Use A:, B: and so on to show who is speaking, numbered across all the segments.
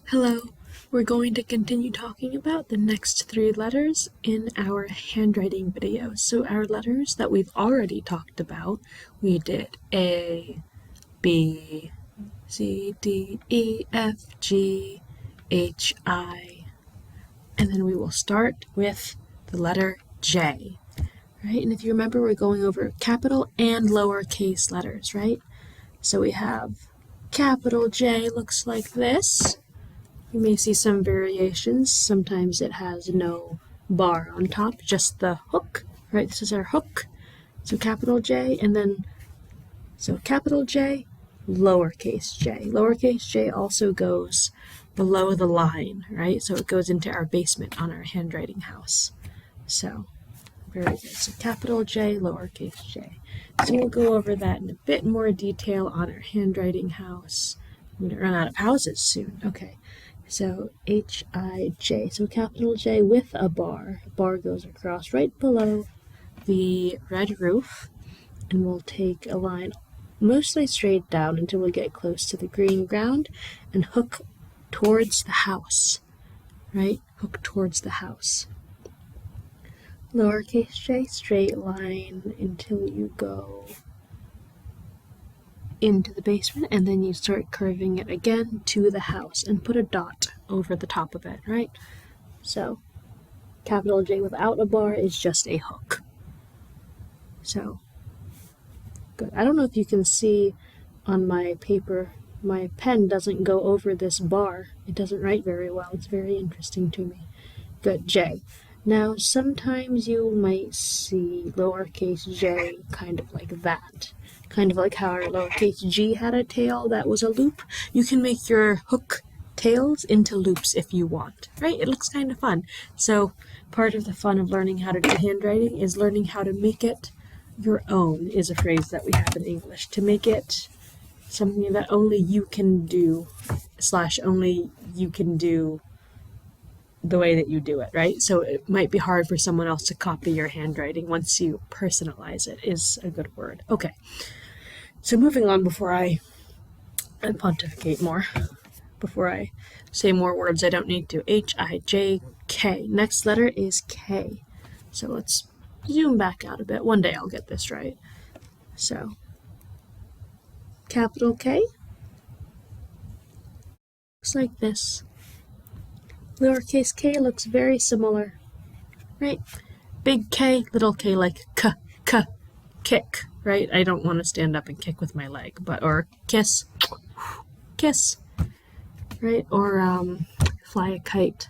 A: Hello, we're going to continue talking about the next three letters in our handwriting video. So our letters that we've already talked about, we did A, B, C, D, E, F, G, H, I, and then we will start with the letter J, right? And if you remember, we're going over capital and lowercase letters, right? So we have capital J looks like this. You may see some variations. Sometimes it has no bar on top, just the hook, right? This is our hook. So capital J, and then, so capital J, lowercase j. Lowercase j also goes below the line, right? So it goes into our basement on our handwriting house. So, very good. So capital J, lowercase j. So we'll go over that in a bit more detail on our handwriting house. I'm going to run out of houses soon. Okay. So H-I-J, so capital J with a bar. A bar goes across right below the red roof, and we'll take a line mostly straight down until we get close to the green ground and hook towards the house, right? Hook towards the house. Lowercase j, straight line until you go into the basement, and then you start curving it again to the house and put a dot over the top of it, right? So capital J without a bar is just a hook. So good. I don't know if you can see on my paper, my pen doesn't go over this bar. It doesn't write very well. It's very interesting to me. Good. J. Now sometimes you might see lowercase j kind of like that. Kind of like how our lowercase g had a tail that was a loop. You can make your hook tails into loops if you want, right? It looks kind of fun. So part of the fun of learning how to do handwriting is learning how to make it your own, is a phrase that we have in English. To make it something that only you can do, / only you can do the way that you do it, right? So it might be hard for someone else to copy your handwriting once you personalize it, is a good word. Okay. So moving on before I pontificate more, before I say more words I don't need to. H-I-J-K. Next letter is K. So let's zoom back out a bit. One day I'll get this right. So, capital K looks like this. Lowercase k looks very similar, right? Big K, little k like kick, right? I don't want to stand up and kick with my leg, or kiss, right? Or fly a kite.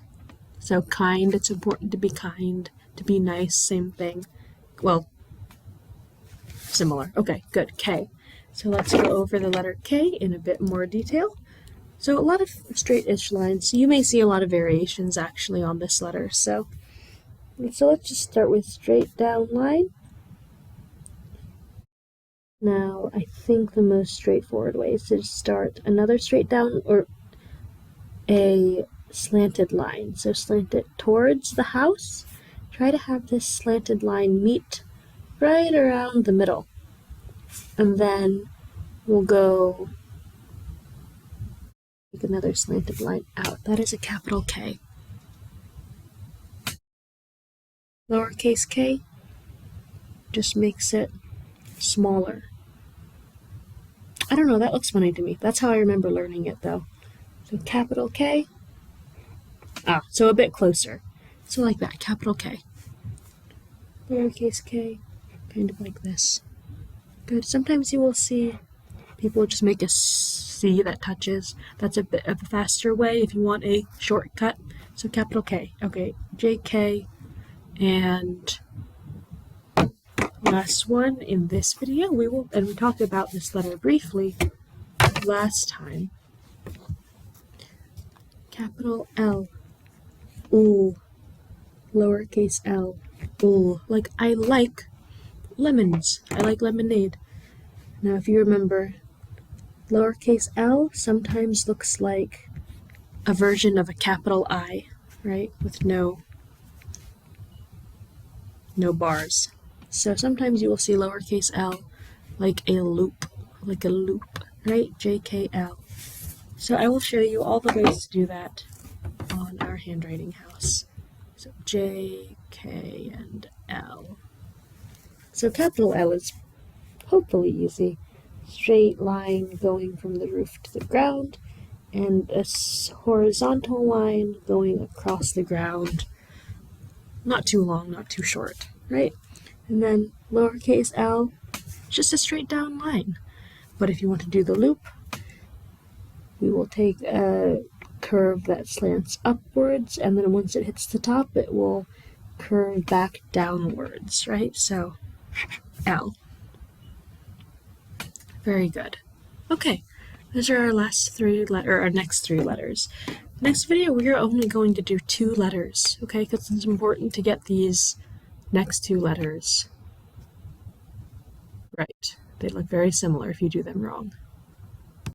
A: So kind, it's important to be kind, to be nice, same thing. Well, similar. Okay, good, K. So let's go over the letter K in a bit more detail. So a lot of straight-ish lines. You may see a lot of variations actually on this letter. So let's just start with straight down line. Now, I think the most straightforward way is to start another straight down or a slanted line. So slant it towards the house. Try to have this slanted line meet right around the middle. And then we'll go make another slanted line out. That is a capital K. Lowercase k just makes it smaller. I don't know, that looks funny to me. That's how I remember learning it though. So capital K. So a bit closer. So like that, capital K. Lowercase k, kind of like this. Good. Sometimes you will see people just make a C that touches. That's a bit of a faster way if you want a shortcut. So capital K. Okay, JK. And last one in this video, we talked about this letter briefly last time. Capital L. Ooh. Lowercase l. Ooh. Like I like lemons. I like lemonade. Now if you remember, lowercase l sometimes looks like a version of a capital I, right? With no bars. So sometimes you will see lowercase l like a loop, right? JKL. So I will show you all the ways to do that on our handwriting house. So J, K, and L. So capital L is hopefully easy. Straight line going from the roof to the ground, and a horizontal line going across the ground. Not too long, not too short, right? And then lowercase l, just a straight down line. But if you want to do the loop, we will take a curve that slants upwards, and then once it hits the top, it will curve back downwards, right? So L. Very good. Okay, those are our next three letters. Next video, we are only going to do 2 letters, okay? Because it's important to get these next 2 letters right. They look very similar if you do them wrong.